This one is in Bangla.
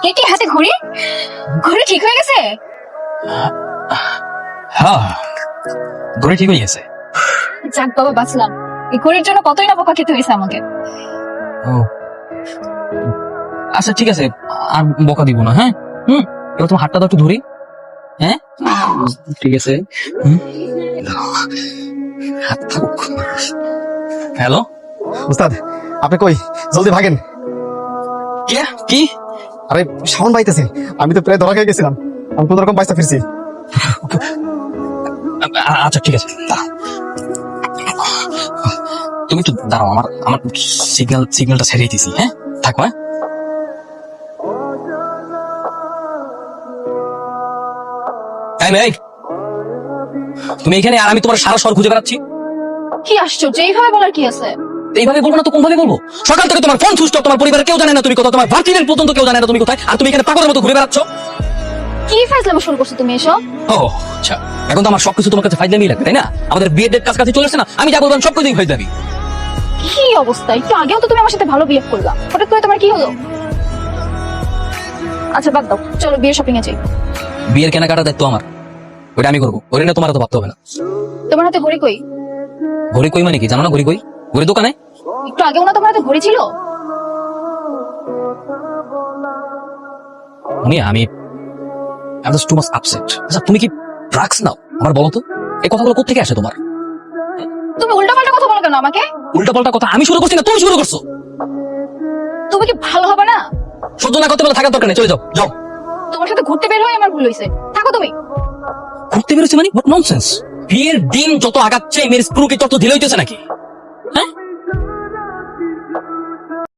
এটি হাতে ঘড়ি, ঘড়ি ঠিক হয়ে গেছে? হ্যাঁ, ঘড়ি ঠিক হয়ে গেছে। যাক বাবা, বাঁচলাম। এই ঘড়ির জন্য কতই না বোকা খেতে হয়েছে আমাকে। ও আচ্ছা, ঠিক আছে, আর বকা দিব না। হ্যাঁ, এবার তোমার হাতটা তো একটু ধরি। হ্যাঁ, ঠিক আছে। হ্যালো উস্তাদ, আপনি কই? জলদি ভাগেন। কে? কি? আরে শাওন পাইতেছে, আমি তো প্রায় ধরা খেয়ে গেছিলাম। আমি কোন রকম বাইসা ফিরছি। আচ্ছা, ঠিক আছে, দাঁড়াও। তুমি একটু দাঁড়াও, আমার আমার সিগন্যালটা ছেড়ে দিছি। হ্যাঁ, থাকো। হ্যাঁ, এই, তুমি এখানে, আর আমি তোমার সারা শহর খুঁজে বেড়াচ্ছি। কি আশ্চর্য, এইভাবে বলার কি আছে? এইভাবে বলবো না তো কোনভাবে বলবো? সকাল থেকে তোমার ফোন সুইচ অফ, তোমার পরিবারের কেউ জানে না তুমি কোথায়, তোমার ভার্সিটির পর্যন্ত কেউ জানে না তুমি কোথায়, আর তুমি এখানে পাগলের মতো ঘুরে বেড়াচ্ছ। কি ফাজলামো শুরু করছো তুমি এসব? ও আচ্ছা, এখন তো আমার সবকিছু তোমার কাছে ফাইজলামি লাগবে, তাই না? আমাদের বিয়ের ডেট কাছাকাছি চলে আসছে না, আমি যা বললাম সবকিছুই ফাইজলামি। কি অবস্থা? একটু আগেও তো তুমি আমার সাথে ভালো বিহেভ করলা, হঠাৎ করে তোমার কি হলো? আচ্ছা বাদ দাও, চলো বিয়ের শপিং এ যাই। বিয়ের কেনাকাটার দায়িত্ব আমার, ওইটা আমি করবো। ওই না, তোমার তো ভাবতে হবে না। তোমার হাতে ঘড়ি কই? ঘড়ি কই মানে কি জানো না? ঘড়ি কই? ঘড়ি দোকানে। একটু আগেও না তোমার হাতে ঘড়ি ছিল? আমি জাস্ট টু মাচ আপসেট। আচ্ছা, তুমি কি ড্রাগস নাও? আমার বলো তো, এই কথাগুলো কোত্থেকে আসে তোমার? তুমি উল্টাপাল্টা কথা বলো কেন আমাকে? উল্টাপাল্টা কথা আমি শুরু করছি না, তুমি শুরু করছো। তুমি কি ভালো হবে না? সহ্য না করতে পারলে থাকার দরকার নেই, চলে যাও। যাও। তোমার সাথে ঘুরতে বের হয়ে আমার ভুল হয়েছে, থাকো তুমি। ঘুরতে বেরোচ্ছে মানে? What nonsense! বিয়ের দিন যত আগাচ্ছে মেয়ের স্ক্রু কি তত ঢিলে হইতেছে নাকি? হ্যাঁ,